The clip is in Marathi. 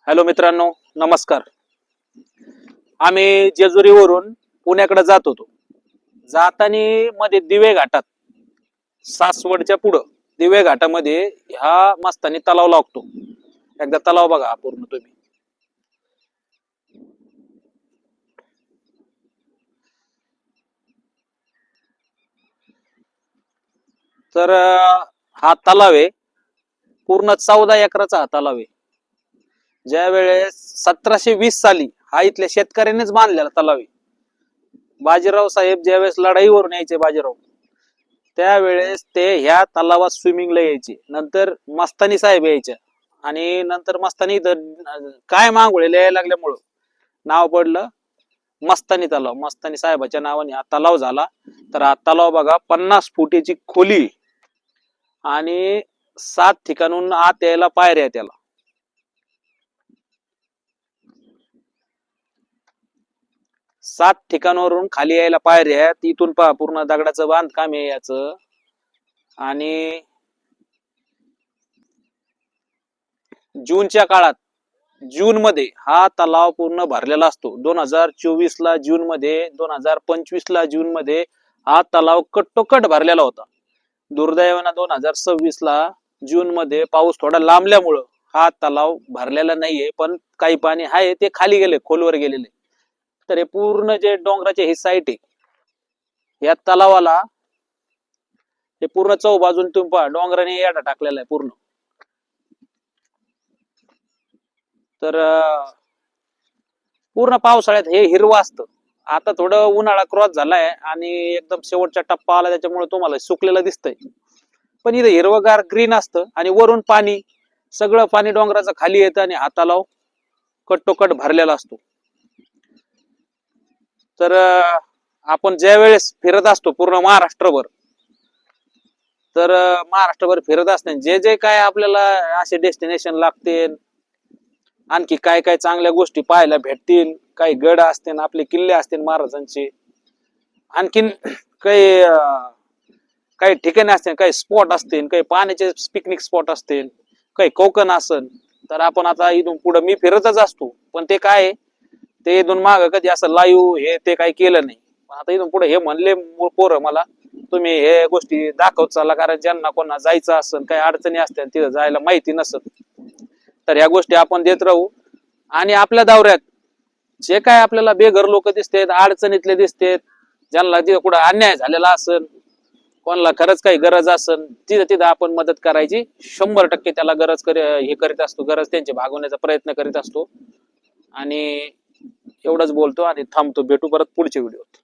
हॅलो मित्रांनो, नमस्कार. आम्ही जेजुरीवरून पुण्याकडे जात होतो. जाताना मध्ये दिवे घाटात सासवडच्या पुढं दिवे घाटामध्ये हा मस्तानी तलाव लागतो. एकदा तलाव बघा पूर्ण तुम्ही. तर हा तलाव आहे, पूर्ण 14 एकराचा हा तलाव आहे. ज्या वेळेस 1720 साली हा इथल्या शेतकऱ्यांनीच बांधलेला तलाव आहे. बाजीराव साहेब ज्यावेळेस लढाईवरून यायचे बाजीराव, त्यावेळेस ते ह्या तलावात स्विमिंगला यायचे. नंतर मस्तानी साहेब यायच्या आणि नंतर मस्तानी काय मांगोळीला यायला लागल्यामुळं नाव पडलं मस्तानी तलाव. मस्तानी साहेबाच्या नावाने हा तलाव झाला. तर हा तलाव बघा 50 फुटीची खोली आणि 7 ठिकाणून आत यायला पायऱ्या त्याला. सात ठिकाणावरून खाली यायला पायऱ्या आहेत. इथून पहा पूर्ण दगडाचं बांधकाम आहे याचं. आणि जूनच्या काळात जून मध्ये हा तलाव पूर्ण भरलेला असतो. 2024 ला जून मध्ये, 2025 ला जून मध्ये हा तलाव कट्टोकट भरलेला होता. दुर्दैवानं 2026 ला जून मध्ये पाऊस थोडा लांबल्यामुळं हा तलाव भरलेला नाहीये, पण काही पाणी आहे ते खाली गेले, खोलवर गेलेले. तर हे पूर्ण जे डोंगराचे ही साईट आहे, या तलावाला हे पूर्ण चौबाजून तुम्ही पहा डोंगराने याडा टाकलेला आहे पूर्ण. तर पूर्ण पावसाळ्यात हे हिरवं असतं. आता थोडं उन्हाळा क्रॉस झालाय आणि एकदम शेवटचा टप्पा आला, त्याच्यामुळे तुम्हाला सुकलेलं दिसतंय. पण इथं हिरवगार ग्रीन असतं आणि वरून पाणी, सगळं पाणी डोंगराचं खाली येतं आणि हा तलाव कट्टोकट भरलेला असतो. तर आपण ज्या वेळेस फिरत असतो पूर्ण महाराष्ट्रभर, तर महाराष्ट्रभर फिरत असताना जे जे काय आपल्याला असे डेस्टिनेशन लागतील, आणखी काय काय चांगल्या गोष्टी पाहायला भेटतील, काही गड असतील, आपले किल्ले असतील महाराजांचे, आणखीन काही काही ठिकाणे असतील, काही स्पॉट असतील, काही पाण्याचे पिकनिक स्पॉट असतील, काही कोकण असेल, तर आपण आता इथून पुढे मी फिरतच असतो. पण ते काय, ते इथून माग कधी असं लाईव्ह हे ते काही केलं नाही. पण आता इथून पुढे हे म्हणले पोरं मला, तुम्ही हे गोष्टी दाखवत चालला, कारण ज्यांना कोणा जायचं असेल, काही अडचणी असतील, तिथं जायला माहिती नसत, तर ह्या गोष्टी आपण देत राहू. आणि आपल्या दौऱ्यात जे काय आपल्याला बेघर लोक दिसतात, अडचणीतले दिसतात, ज्यांना तिथं कुठं अन्याय झालेला असेल, कोणाला खरंच काही गरज असेल, तिथं तिथं आपण मदत करायची. 100% त्याला हे करीत असतो, गरज त्यांची भागवण्याचा प्रयत्न करीत असतो. आणि एवढंच बोलतो आणि थांबतो. भेटू परत पुढच्या व्हिडिओत.